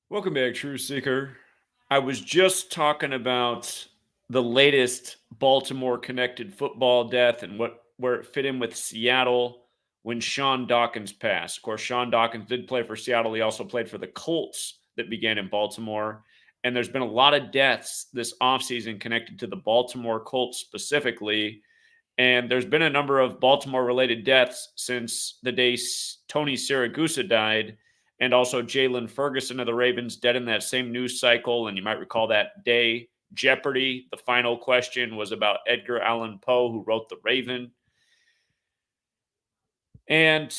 Welcome back, True Seeker. I was just talking about the latest Baltimore connected football death and where it fit in with Seattle when Sean Dawkins passed. Of course, Sean Dawkins did play for Seattle. He also played for the Colts that began in Baltimore. And there's been a lot of deaths this offseason connected to the Baltimore Colts specifically. And there's been a number of Baltimore related deaths since the day Tony Siragusa died, and also Jalen Ferguson of the Ravens dead in that same news cycle. And you might recall that day, Jeopardy! The final question was about Edgar Allan Poe, who wrote The Raven. And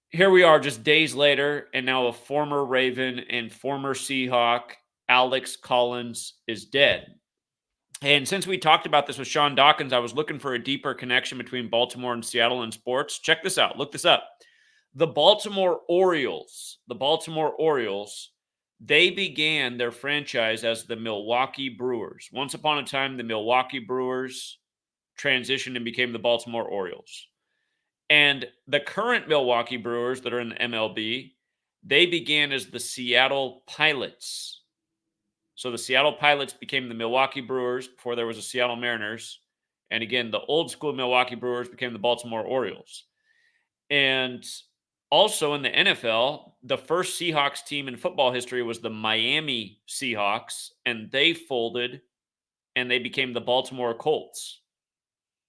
here we are just days later, and now a former Raven and former Seahawk, Alex Collins, is dead. And since we talked about this with Sean Dawkins, I was looking for a deeper connection between Baltimore and Seattle in sports. Check this out. Look this up. The Baltimore Orioles, they began their franchise as the Milwaukee Brewers. Once upon a time, the Milwaukee Brewers transitioned and became the Baltimore Orioles. And the current Milwaukee Brewers that are in the MLB, they began as the Seattle Pilots. So the Seattle Pilots became the Milwaukee Brewers before there was a Seattle Mariners. And again, the old school Milwaukee Brewers became the Baltimore Orioles. And also in the NFL, the first Seahawks team in football history was the Miami Seahawks, and they folded and they became the Baltimore Colts.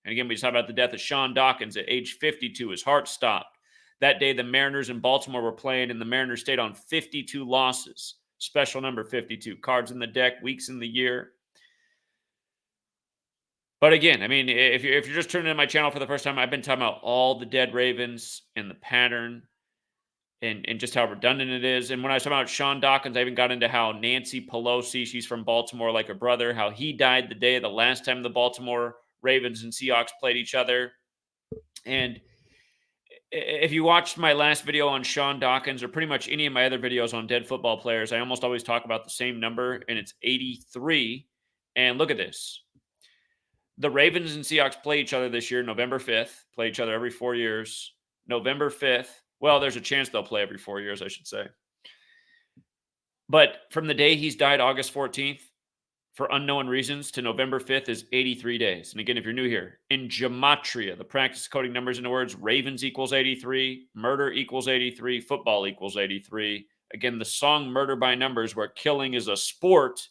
And again, we just talked about the death of Sean Dawkins at age 52. His heart stopped. That day, the Mariners in Baltimore were playing, and the Mariners stayed on 52 losses. Special number 52. Cards in the deck, weeks in the year. But again, I mean, if you're just turning in my channel for the first time, I've been talking about all the dead Ravens and the pattern and just how redundant it is. And when I was talking about Sean Dawkins, I even got into how Nancy Pelosi, she's from Baltimore like her brother, how he died the day of the last time the Baltimore Ravens and Seahawks played each other. And if you watched my last video on Sean Dawkins or pretty much any of my other videos on dead football players, I almost always talk about the same number, and it's 83. And look at this. The Ravens and Seahawks play each other this year, November 5th, play each other every 4 years. November 5th. Well, there's a chance they'll play every 4 years, I should say. But from the day he's died, August 14th, for unknown reasons, to November 5th is 83 days. And again, if you're new here, in Gematria, the practice of coding numbers into words, Ravens equals 83, murder equals 83, football equals 83. Again, the song Murder by Numbers, where killing is a sport,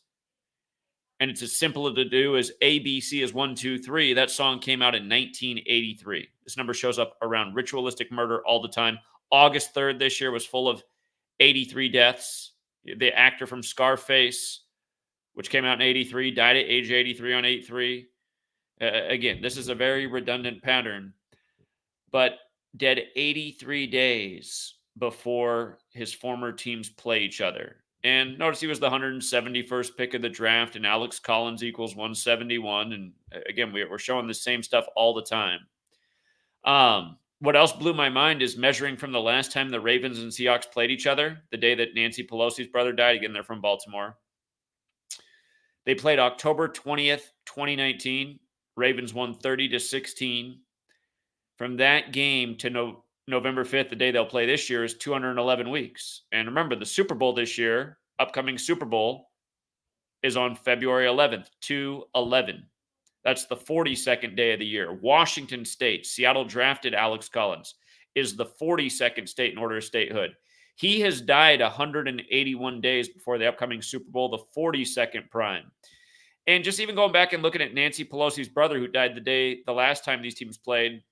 and it's as simple to do as ABC is 1, 2, 3. That song came out in 1983. This number shows up around ritualistic murder all the time. August 3rd this year was full of 83 deaths. The actor from Scarface, which came out in 83, died at age 83 on 8/3. Again, this is a very redundant pattern, but dead 83 days before his former teams play each other. And notice he was the 171st pick of the draft, and Alex Collins equals 171. And again, we're showing the same stuff all the time. What else blew my mind is measuring from the last time the Ravens and Seahawks played each other, the day that Nancy Pelosi's brother died. Again, they're from Baltimore. They played October 20th, 2019. Ravens won 30-16. From that game to November 5th, the day they'll play this year, is 211 weeks. And remember, the Super Bowl this year, upcoming Super Bowl, is on February 11th, 2/11. That's the 42nd day of the year. Washington State, Seattle drafted Alex Collins, is the 42nd state in order of statehood. He has died 181 days before the upcoming Super Bowl, the 42nd prime. And just even going back and looking at Nancy Pelosi's brother, who died the last time these teams played,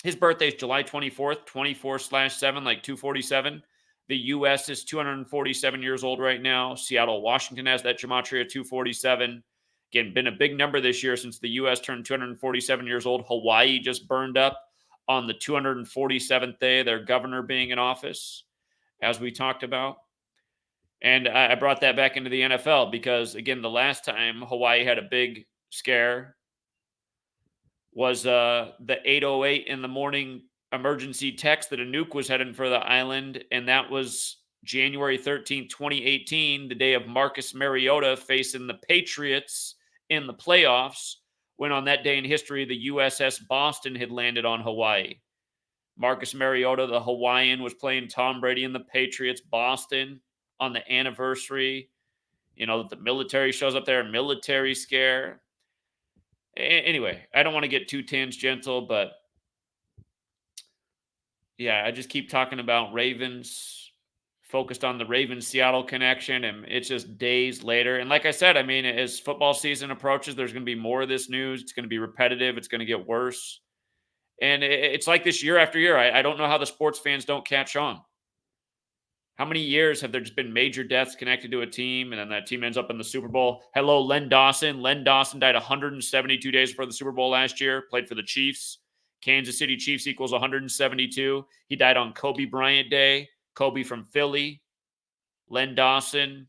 his birthday is July 24th, 24/7, like 247. The U.S. is 247 years old right now. Seattle, Washington has that Gematria 247. Again, been a big number this year since the U.S. turned 247 years old. Hawaii just burned up on the 247th day of their governor being in office, as we talked about. And I brought that back into the NFL because, again, the last time Hawaii had a big scare was the 8:08 in the morning emergency text that a nuke was heading for the island, and that was January 13th, 2018, the day of Marcus Mariota facing the Patriots in the playoffs, when on that day in history, the USS Boston had landed on Hawaii. Marcus Mariota, the Hawaiian, was playing Tom Brady and the Patriots. Boston on the anniversary. The military shows up there, military scare. Anyway, I don't want to get too tangential, but yeah, I just keep talking about Ravens, focused on the Ravens-Seattle connection, and it's just days later. And like I said, I mean, as football season approaches, there's going to be more of this news. It's going to be repetitive. It's going to get worse. And it's like this year after year. I don't know how the sports fans don't catch on. How many years have there just been major deaths connected to a team, and then that team ends up in the Super Bowl? Hello, Len Dawson. Len Dawson died 172 days before the Super Bowl last year, played for the Chiefs. Kansas City Chiefs equals 172. He died on Kobe Bryant Day. Kobe from Philly. Len Dawson,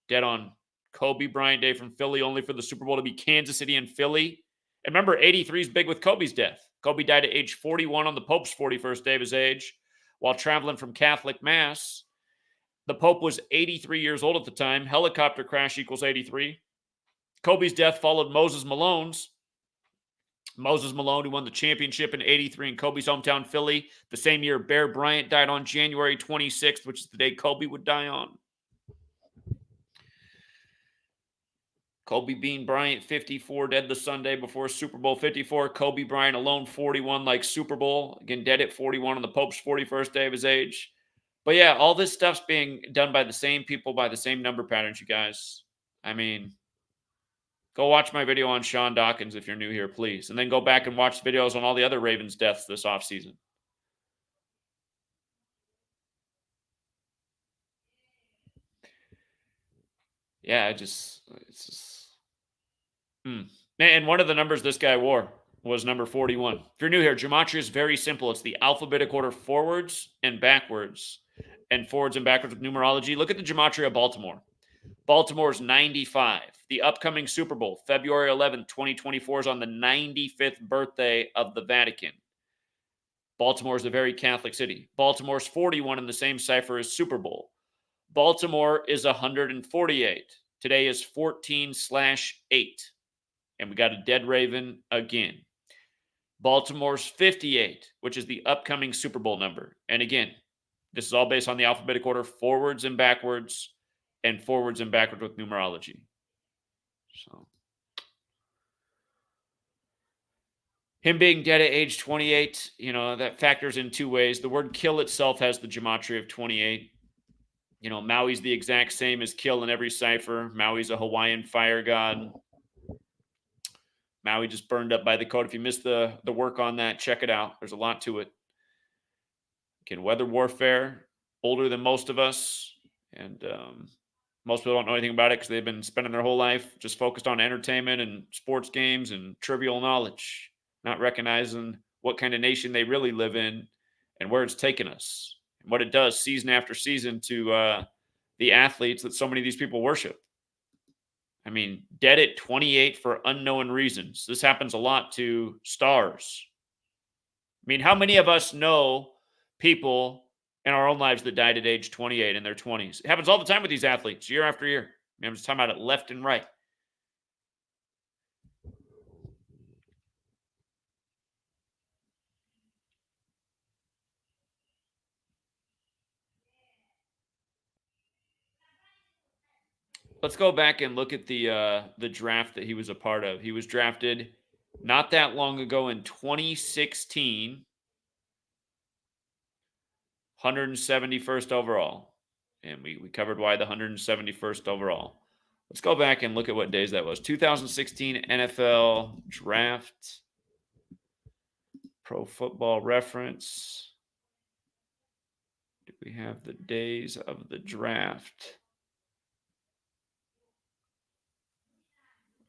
dead on Kobe Bryant Day from Philly, only for the Super Bowl to be Kansas City and Philly. And remember, 83 is big with Kobe's death. Kobe died at age 41 on the Pope's 41st day of his age while traveling from Catholic Mass. The Pope was 83 years old at the time. Helicopter crash equals 83. Kobe's death followed Moses Malone's. Moses Malone, who won the championship in 83 in Kobe's hometown, Philly. The same year, Bear Bryant died on January 26th, which is the day Kobe would die on. Kobe Bean Bryant, 54, dead the Sunday before Super Bowl 54. Kobe Bryant alone, 41, like Super Bowl. Again, dead at 41 on the Pope's 41st day of his age. But yeah, all this stuff's being done by the same people, by the same number patterns, you guys. I mean, go watch my video on Sean Dawkins if you're new here, please. And then go back and watch videos on all the other Ravens deaths this offseason. Yeah, it's just... And one of the numbers this guy wore was number 41. If you're new here, Gematria is very simple. It's the alphabetic order forwards and backwards. And forwards and backwards with numerology. Look at the Gematria of Baltimore. Baltimore's 95. The upcoming Super Bowl, February 11th, 2024, is on the 95th birthday of the Vatican. Baltimore is a very Catholic city. Baltimore's 41 in the same cipher as Super Bowl. Baltimore is 148. Today is 14/8. And we got a dead Raven again. Baltimore's 58, which is the upcoming Super Bowl number. And again, this is all based on the alphabetic order, forwards and backwards with numerology. So, him being dead at age 28, that factors in two ways. The word kill itself has the gematria of 28. Maui's the exact same as kill in every cipher. Maui's a Hawaiian fire god. Maui just burned up by the code. If you missed the work on that, check it out. There's a lot to it. Again, weather warfare, older than most of us. And most people don't know anything about it because they've been spending their whole life just focused on entertainment and sports games and trivial knowledge, not recognizing what kind of nation they really live in and where it's taken us and what it does season after season to the athletes that so many of these people worship. I mean, dead at 28 for unknown reasons. This happens a lot to stars. I mean, how many of us know people in our own lives that died at age 28 in their 20s? It happens all the time with these athletes, year after year. I'm just talking about it left and right. Let's go back and look at the draft that he was a part of. He was drafted not that long ago in 2016, 171st overall. And we covered why the 171st overall. Let's go back and look at what days that was. 2016 NFL draft. Pro Football Reference. Do we have the days of the draft?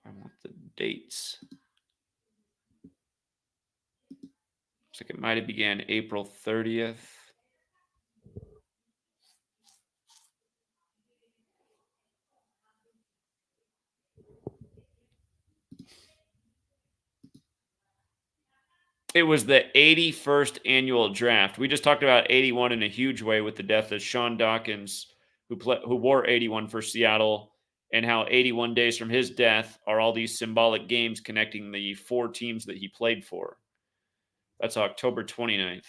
I want the dates. Looks like it might have began April 30th. It was the 81st annual draft. We just talked about 81 in a huge way with the death of Sean Dawkins, who wore 81 for Seattle, and how 81 days from his death are all these symbolic games connecting the 4 teams that he played for. That's October 29th.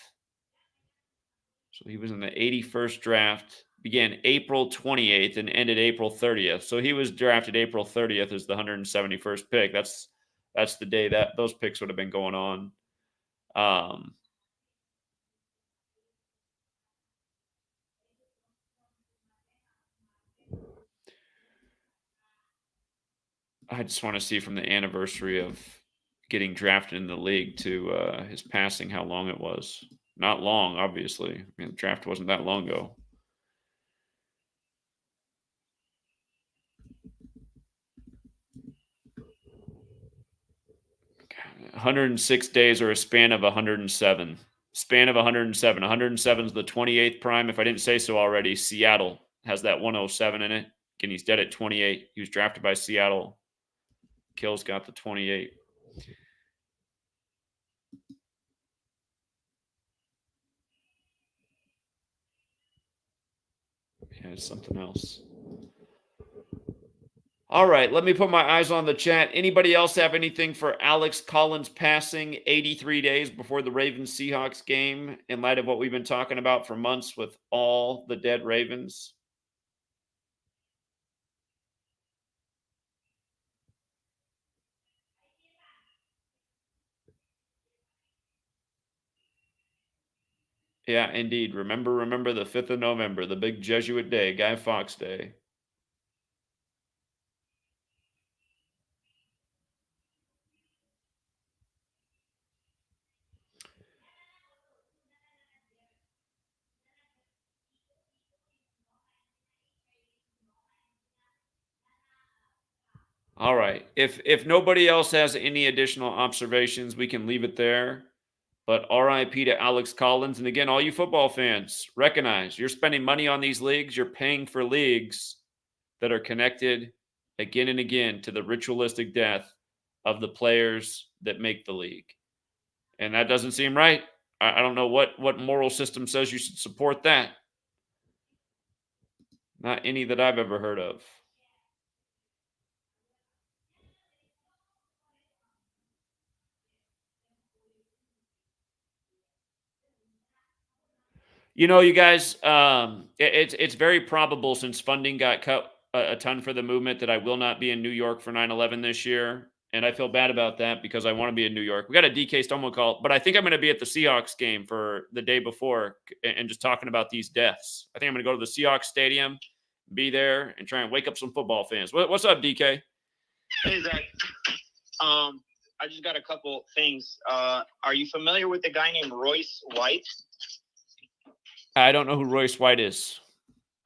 So he was in the 81st draft. began April 28th and ended April 30th. So he was drafted April 30th as the 171st pick. That's the day that those picks would have been going on. I just want to see from the anniversary of getting drafted in the league to his passing how long it was. Not long, obviously. I mean, the draft wasn't that long ago. 106 days or a span of 107. Span of 107. 107 is the 28th prime. If I didn't say so already, Seattle has that 107 in it. Again, he's dead at 28. He was drafted by Seattle. Kills got the 28. Yeah, it's something else. All right, let me put my eyes on the chat. Anybody else have anything for Alex Collins passing 83 days before the Ravens Seahawks game in light of what we've been talking about for months with all the dead Ravens? Yeah, indeed. Remember the 5th of November, the big Jesuit day, Guy Fawkes Day. All right. If nobody else has any additional observations, we can leave it there. But RIP to Alex Collins. And again, all you football fans, recognize you're spending money on these leagues. You're paying for leagues that are connected again and again to the ritualistic death of the players that make the league. And that doesn't seem right. I don't know what moral system says you should support that. Not any that I've ever heard of. You guys, it's very probable since funding got cut a ton for the movement that I will not be in New York for 9/11 this year, and I feel bad about that because I want to be in New York. We got a DK Stoneman call, but I think I'm going to be at the Seahawks game for the day before and just talking about these deaths. I think I'm going to go to the Seahawks stadium, be there, and try and wake up some football fans. What's up, DK? Hey Zach, I just got a couple things. Are you familiar with the guy named Royce White? I don't know who Royce White is.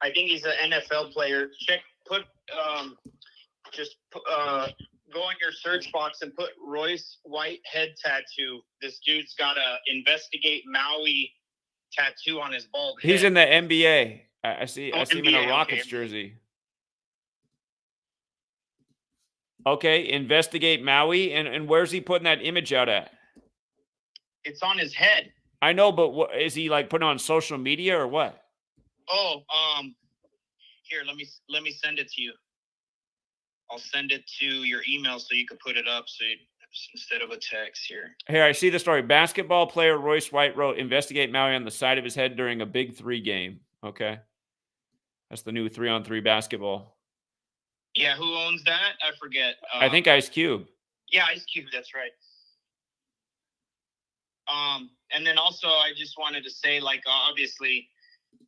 I think he's an NFL player. Go in your search box and put Royce White head tattoo. This dude's got a Investigate Maui tattoo on his bald head. He's in the NBA. I see him in a Rockets jersey. Okay, Investigate Maui. And where's he putting that image out at? It's on his head. I know, but what is he like putting on social media or what? Oh, here, let me send it to you. I'll send it to your email so you can put it up instead of a text here. Here, I see the story. Basketball player Royce White wrote Investigate Maui on the side of his head during a Big 3 game. Okay. That's the new 3-on-3 basketball. Yeah, who owns that? I forget. I think Ice Cube. Yeah, Ice Cube, that's right. And then also I just wanted to say, like, obviously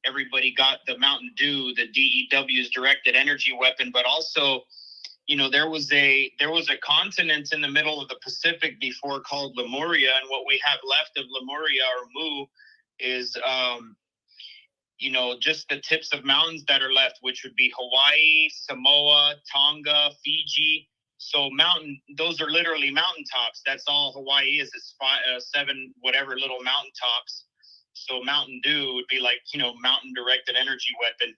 everybody got the Mountain Dew, the DEW's directed energy weapon, but also, there was a continent in the middle of the Pacific before called Lemuria, and what we have left of Lemuria or Mu is just the tips of mountains that are left, which would be Hawaii, Samoa, Tonga, Fiji. So those are literally mountaintops. That's all Hawaii is. It's 7 whatever little mountaintops. So Mountain Dew would be like, mountain directed energy weapon.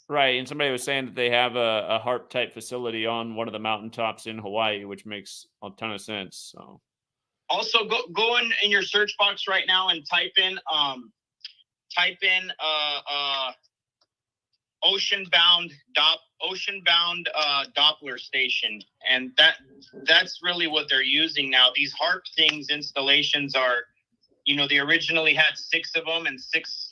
Right. And somebody was saying that they have a HARP type facility on one of the mountaintops in Hawaii, which makes a ton of sense. So also go in your search box right now and type in ocean-bound Doppler station, and that's really what they're using now. These HARP things installations are, they originally had 6 of them and 6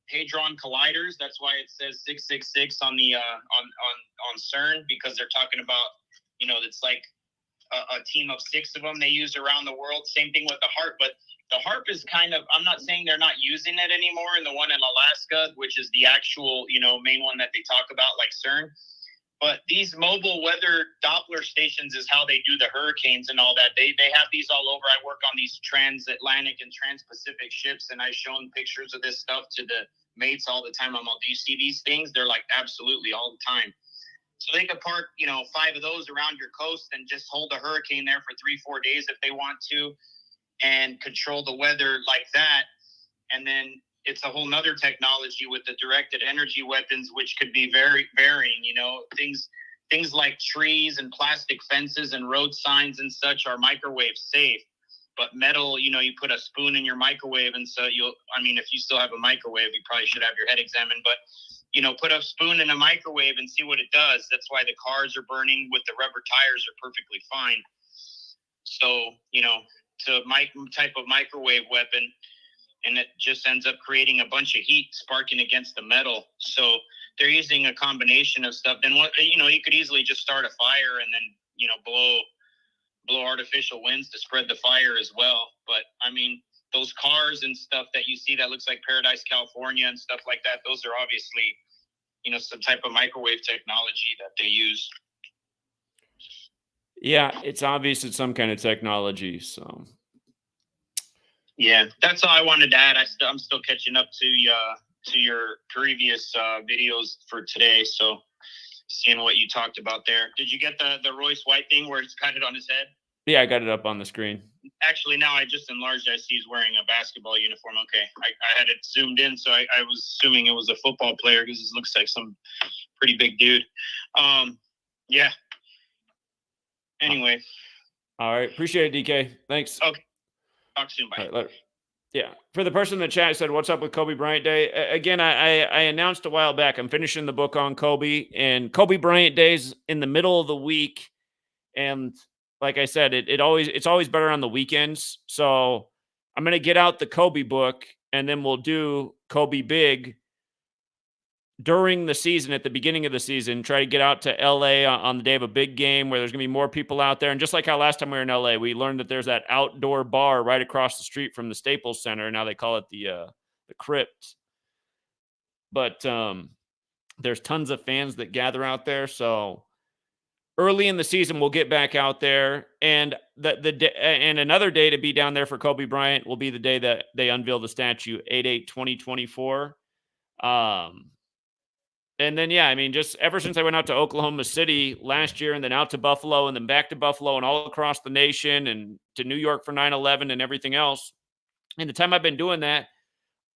hadron colliders. That's why it says 666 on the on CERN, because they're talking about, it's like a team of 6 of them they use around the world. Same thing with the HARP, but the HARP is kind of, I'm not saying they're not using it anymore in the one in Alaska, which is the actual, main one that they talk about, like CERN. But these mobile weather Doppler stations is how they do the hurricanes and all that. They have these all over. I work on these transatlantic and transpacific ships, and I've shown pictures of this stuff to the mates all the time. I'm all, do you see these things? They're like, absolutely, all the time. So they could park, 5 of those around your coast and just hold a hurricane there for 3-4 days if they want to, and control the weather like that. And then it's a whole nother technology with the directed energy weapons, which could be very varying. Things like trees and plastic fences and road signs and such are microwave safe. But metal, you put a spoon in your microwave, and so if you still have a microwave, you probably should have your head examined. But put a spoon in a microwave and see what it does. That's why the cars are burning with the rubber tires are perfectly fine. So, it's a type of microwave weapon, and it just ends up creating a bunch of heat sparking against the metal. So they're using a combination of stuff. Then you could easily just start a fire and then, blow artificial winds to spread the fire as well. But those cars and stuff that you see that looks like Paradise, California and stuff like that, those are obviously, some type of microwave technology that they use. Yeah, it's obvious it's some kind of technology. So, yeah, that's all I wanted to add. I'm still catching up to your previous videos for today. So, seeing what you talked about there. Did you get the Royce White thing where it's got it on his head? Yeah, I got it up on the screen. Actually, now I just enlarged. I see he's wearing a basketball uniform. Okay, I had it zoomed in, so I was assuming it was a football player because it looks like some pretty big dude. Yeah. Anyway. All right. Appreciate it, DK. Thanks. Okay. Talk soon. Bye. All right, later. Yeah. For the person in the chat said, what's up with Kobe Bryant Day? Again, I announced a while back, I'm finishing the book on Kobe, and Kobe Bryant Day's in the middle of the week. And like I said, it's always better on the weekends. So I'm going to get out the Kobe book, and then we'll do Kobe Big during the season, at the beginning of the season, try to get out to LA on the day of a big game where there's going to be more people out there. And just like how last time we were in LA, we learned that there's that outdoor bar right across the street from the Staples Center. Now they call it the Crypt. But there's tons of fans that gather out there. So early in the season, we'll get back out there. And and another day to be down there for Kobe Bryant will be the day that they unveil the statue, 8/8/2024. And then, yeah, just ever since I went out to Oklahoma City last year and then out to Buffalo and then back to Buffalo and all across the nation and to New York for 9/11 and everything else, and the time I've been doing that,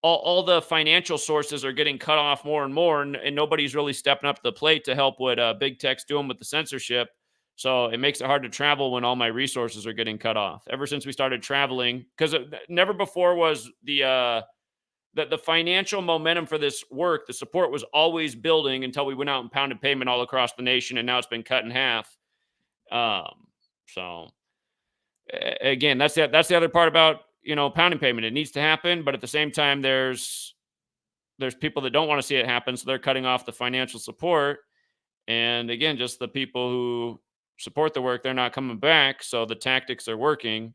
all the financial sources are getting cut off more and more, and nobody's really stepping up to the plate to help what Big Tech's doing with the censorship. So it makes it hard to travel when all my resources are getting cut off. Ever since we started traveling, because never before was the financial momentum for this work, the support was always building until we went out and pounded payment all across the nation, and now it's been cut in half. So again, that's the other part about pounding payment. It needs to happen, but at the same time, there's people that don't want to see it happen, so they're cutting off the financial support. And again, just the people who support the work, they're not coming back, so the tactics are working.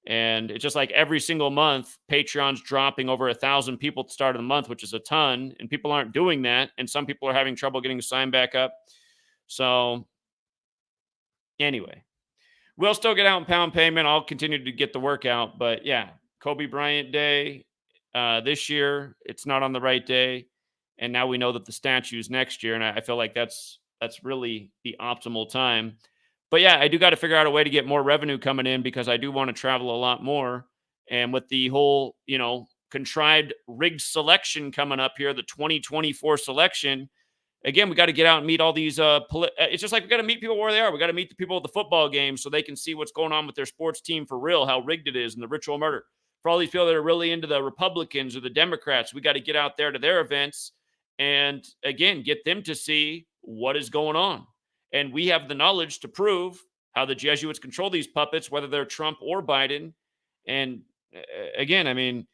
And it's just like every single month, Patreon's dropping over 1,000 people at the start of the month, which is a ton. And people aren't doing that. And some people are having trouble getting signed back up. So anyway, we'll still get out and pound payment. I'll continue to get the work out. But yeah, Kobe Bryant Day this year, it's not on the right day. And now we know that the statue's next year. And I feel like that's really the optimal time. But yeah, I do got to figure out a way to get more revenue coming in because I do want to travel a lot more. And with the whole, contrived rigged selection coming up here, the 2024 selection, again, we got to get out and meet all these. It's just like we got to meet people where they are. We got to meet the people at the football game so they can see what's going on with their sports team for real, how rigged it is, and the ritual murder. For all these people that are really into the Republicans or the Democrats, we got to get out there to their events and, again, get them to see what is going on. And we have the knowledge to prove how the Jesuits control these puppets, whether they're Trump or Biden. And again,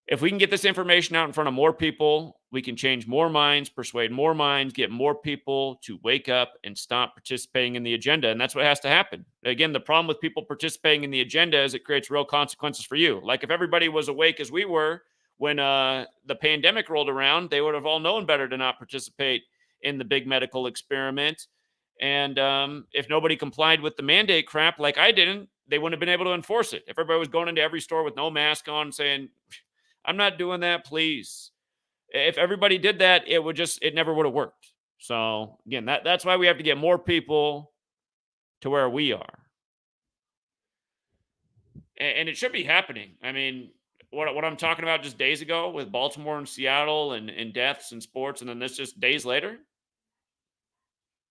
If we can get this information out in front of more people, we can change more minds, persuade more minds, get more people to wake up and stop participating in the agenda. And that's what has to happen. Again, the problem with people participating in the agenda is it creates real consequences for you. Like if everybody was awake as we were when the pandemic rolled around, they would have all known better to not participate in the big medical experiment. And if nobody complied with the mandate crap like I didn't, they wouldn't have been able to enforce it. If everybody was going into every store with no mask on saying, I'm not doing that, please. If everybody did that, it never would have worked. So again, that's why we have to get more people to where we are. And it should be happening. I mean, what I'm talking about just days ago with Baltimore and Seattle and deaths and sports, and then this just days later.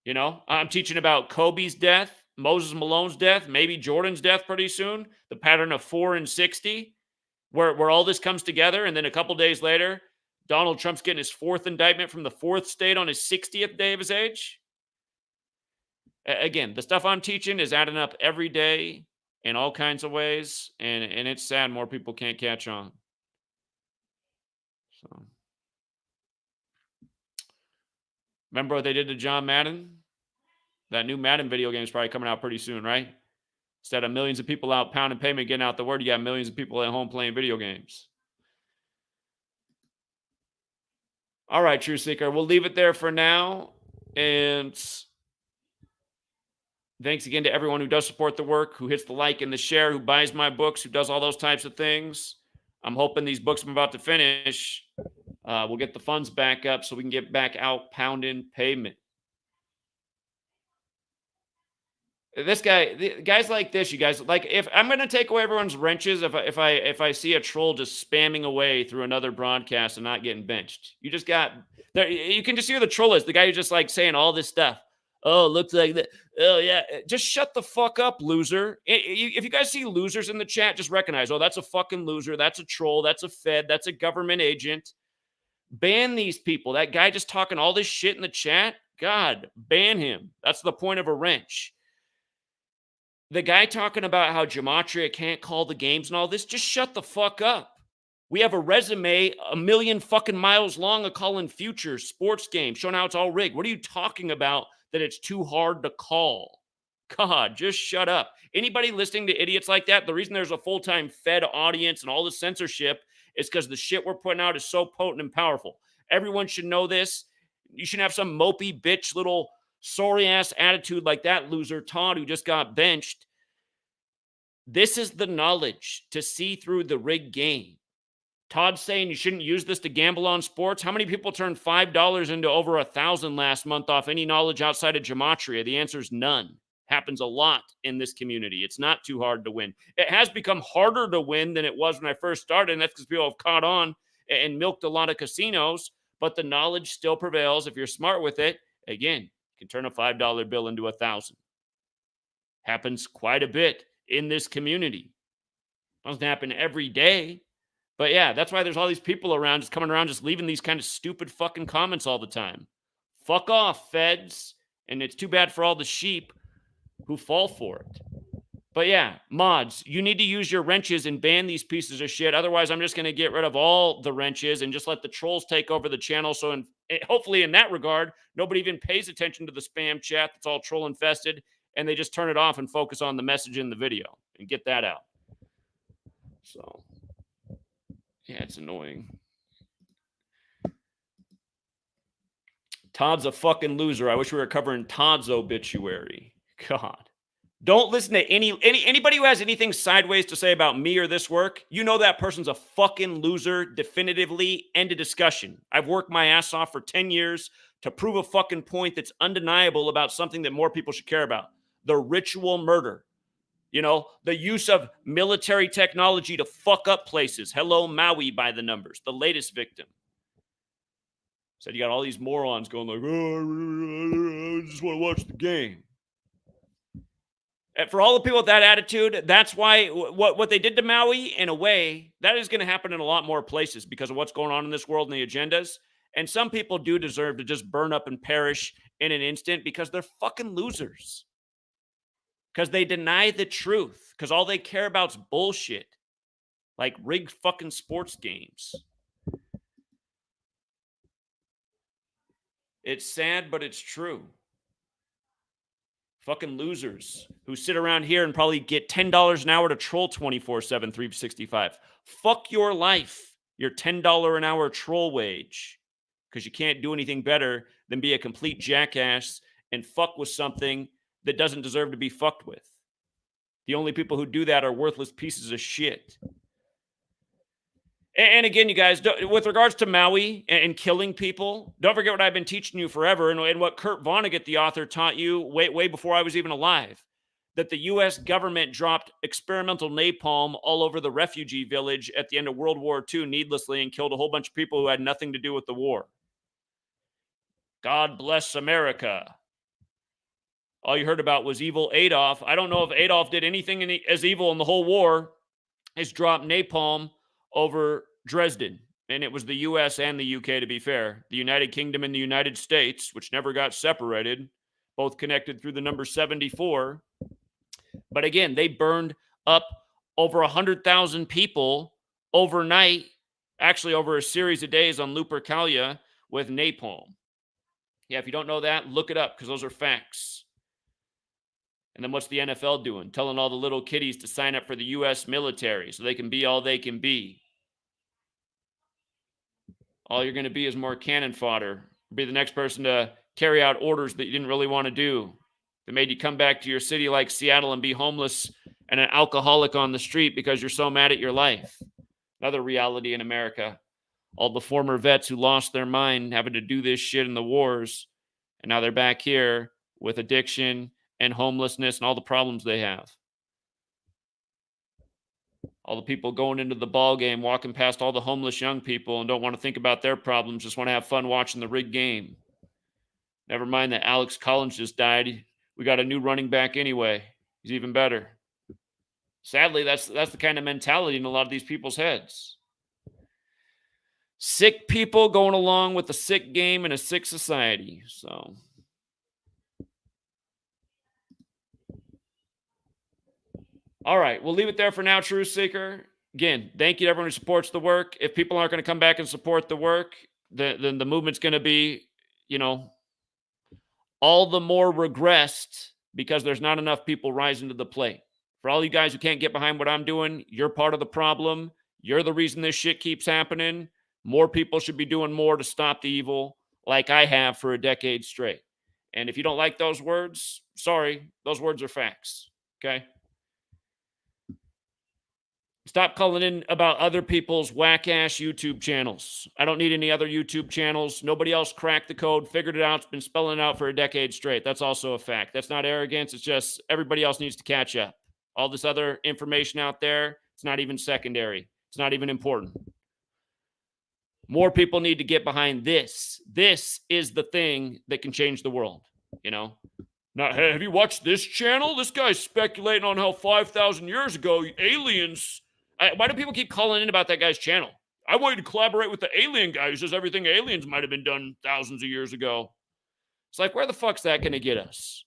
You know, I'm teaching about Kobe's death, Moses Malone's death, maybe Jordan's death pretty soon, the pattern of 4 and 60. Where all this comes together, and then a couple days later, Donald Trump's getting his 4th indictment from the 4th state on his 60th day of his age. Again, the stuff I'm teaching is adding up every day in all kinds of ways, and it's sad more people can't catch on. So, remember what they did to John Madden? That new Madden video game is probably coming out pretty soon, right? Instead of millions of people out pounding pavement, getting out the word, you got millions of people at home playing video games. All right, True Seeker. We'll leave it there for now. And thanks again to everyone who does support the work, who hits the like and the share, who buys my books, who does all those types of things. I'm hoping these books I'm about to finish, we'll get the funds back up so we can get back out pounding pavement. This guy, guys like this, you guys, like if I'm going to take away everyone's wrenches, if I see a troll just spamming away through another broadcast and not getting benched, you just got there. You can just hear the troll is the guy who's just like saying all this stuff. Oh, looks like that. Oh yeah, just shut the fuck up, loser. If you guys see losers in the chat, just recognize, oh, that's a fucking loser. That's a troll. That's a Fed. That's a government agent. Ban these people. That guy just talking all this shit in the chat. God, ban him. That's the point of a wrench. The guy talking about how Gematria can't call the games and all this, just shut the fuck up. We have a resume a million fucking miles long of calling futures, sports games, showing how it's all rigged. What are you talking about that it's too hard to call? God, just shut up. Anybody listening to idiots like that, the reason there's a full-time Fed audience and all the censorship is because the shit we're putting out is so potent and powerful. Everyone should know this. You shouldn't have some mopey bitch little sorry ass attitude like that loser Todd who just got benched. This is the knowledge to see through the rigged game. Todd's saying you shouldn't use this to gamble on sports. How many people turned $5 into over 1,000 last month off any knowledge outside of Gematria? The answer is none. Happens a lot in this community. It's not too hard to win. It has become harder to win than it was when I first started, and that's because people have caught on and milked a lot of casinos, but the knowledge still prevails. If you're smart with it, again, you can turn a $5 bill into 1,000. Happens quite a bit in this community. Doesn't happen every day. But yeah, that's why there's all these people around just coming around just leaving these kind of stupid fucking comments all the time. Fuck off, feds. And it's too bad for all the sheep who fall for it. But yeah, mods, you need to use your wrenches and ban these pieces of shit. Otherwise, I'm just going to get rid of all the wrenches and just let the trolls take over the channel. So hopefully in that regard, nobody even pays attention to the spam chat that's all troll infested. And they just turn it off and focus on the message in the video and get that out. So, yeah, it's annoying. Todd's a fucking loser. I wish we were covering Todd's obituary. God. Don't listen to anybody who has anything sideways to say about me or this work. You know that person's a fucking loser, definitively. End of discussion. I've worked my ass off for 10 years to prove a fucking point that's undeniable about something that more people should care about. The ritual murder. You know, the use of military technology to fuck up places. Hello, Maui by the numbers. The latest victim. Said you got all these morons going like, oh, I just want to watch the game. And for all the people with that attitude, that's why what they did to Maui, in a way, that is going to happen in a lot more places because of what's going on in this world and the agendas. And some people do deserve to just burn up and perish in an instant because they're fucking losers. Because they deny the truth. Because all they care about is bullshit. like rigged fucking sports games. It's sad, but it's true. Fucking losers who sit around here and probably get $10 an hour to troll 24/7, 365. Fuck your life, your $10 an hour troll wage, because you can't do anything better than be a complete jackass and fuck with something that doesn't deserve to be fucked with. The only people who do that are worthless pieces of shit. And again, you guys, with regards to Maui and killing people, don't forget what I've been teaching you forever, and what Kurt Vonnegut, the author, taught you way before I was even alive, that the U.S. government dropped experimental napalm all over the refugee village at the end of World War II needlessly and killed a whole bunch of people who had nothing to do with the war. God bless America. All you heard about was evil Adolf. I don't know if Adolf did anything as evil in the whole war as drop napalm over Dresden. And it was the US and the UK, to be fair. The United Kingdom and the United States, which never got separated, both connected through the number 74. But again, they burned up over 100,000 people overnight, actually over a series of days on Lupercalia with napalm. Yeah, if you don't know that, look it up because those are facts. And then what's the NFL doing? Telling all the little kiddies to sign up for the U.S. military so they can be all they can be. All you're going to be is more cannon fodder. Be the next person to carry out orders that you didn't really want to do, that made you come back to your city like Seattle and be homeless and an alcoholic on the street because you're so mad at your life. Another reality in America. All the former vets who lost their mind having to do this shit in the wars, and now they're back here with addiction and homelessness and all the problems they have. All the people going into the ball game, walking past all the homeless young people and don't want to think about their problems, just want to have fun watching the rigged game. Never mind that Alex Collins just died. We got a new running back anyway. He's even better. Sadly, that's the kind of mentality in a lot of these people's heads. Sick people going along with a sick game in a sick society. So all right, we'll leave it there for now, Truth Seeker. Again, thank you to everyone who supports the work. If people aren't going to come back and support the work, then the movement's going to be, all the more regressed because there's not enough people rising to the plate. For all you guys who can't get behind what I'm doing, you're part of the problem. You're the reason this shit keeps happening. More people should be doing more to stop the evil like I have for a decade straight. And if you don't like those words, sorry, those words are facts. Okay? Stop calling in about other people's whack-ass YouTube channels. I don't need any other YouTube channels. Nobody else cracked the code, figured it out. It's been spelling it out for a decade straight. That's also a fact. That's not arrogance. It's just everybody else needs to catch up. All this other information out there, it's not even secondary. It's not even important. More people need to get behind this. This is the thing that can change the world, Now, hey, have you watched this channel? This guy's speculating on how 5,000 years ago, aliens... why do people keep calling in about that guy's channel? I wanted to collaborate with the alien guy who says everything aliens might have been done thousands of years ago. It's like, where the fuck's that going to get us?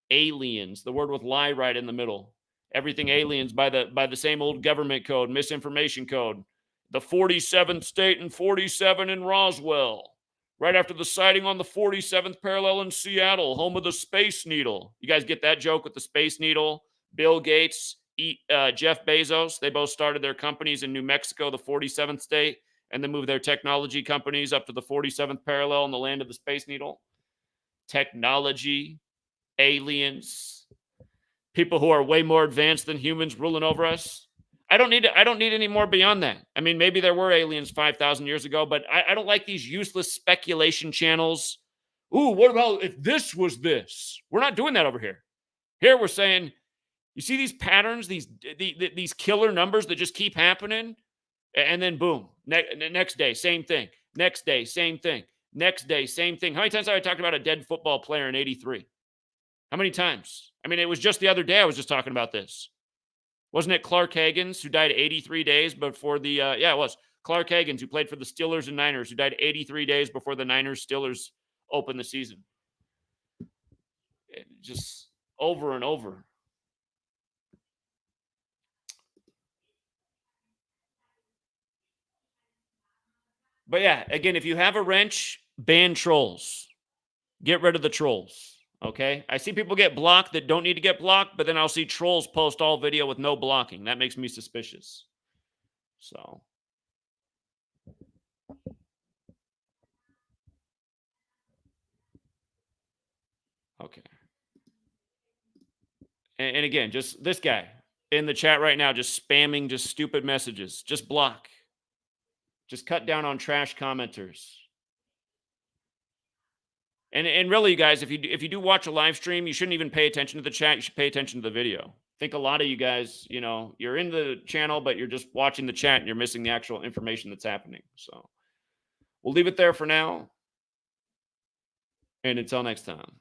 Aliens, the word with lie right in the middle. Everything aliens by the same old government code, misinformation code. The 47th state and 47 in Roswell. Right after the sighting on the 47th parallel in Seattle, home of the Space Needle. You guys get that joke with the Space Needle? Bill Gates, Jeff Bezos, they both started their companies in New Mexico, the 47th state, and then moved their technology companies up to the 47th parallel in the land of the Space Needle. Technology, aliens, people who are way more advanced than humans ruling over us. I don't need any more beyond that. I mean, maybe there were aliens 5,000 years ago, but I don't like these useless speculation channels. Ooh, what about if this was this? We're not doing that over here. Here we're saying, you see these patterns, these killer numbers that just keep happening, and then boom, next day, same thing. Next day, same thing. Next day, same thing. How many times have I talked about a dead football player in '83? How many times? I mean, it was just the other day I was just talking about this. Wasn't it Clark Haggans who died 83 days before the, it was Clark Haggans who played for the Steelers and Niners who died 83 days before the Niners-Steelers opened the season. Just over and over. But yeah, again, if you have a wrench, ban trolls. Get rid of the trolls. Okay. I see people get blocked that don't need to get blocked, but then I'll see trolls post all video with no blocking. That makes me suspicious. So, okay. And again, just this guy in the chat right now, just spamming just stupid messages. Just block. Just cut down on trash commenters. And really, you guys, if you do watch a live stream, you shouldn't even pay attention to the chat. You should pay attention to the video. I think a lot of you guys, you're in the channel, but you're just watching the chat and you're missing the actual information that's happening. So we'll leave it there for now. And until next time.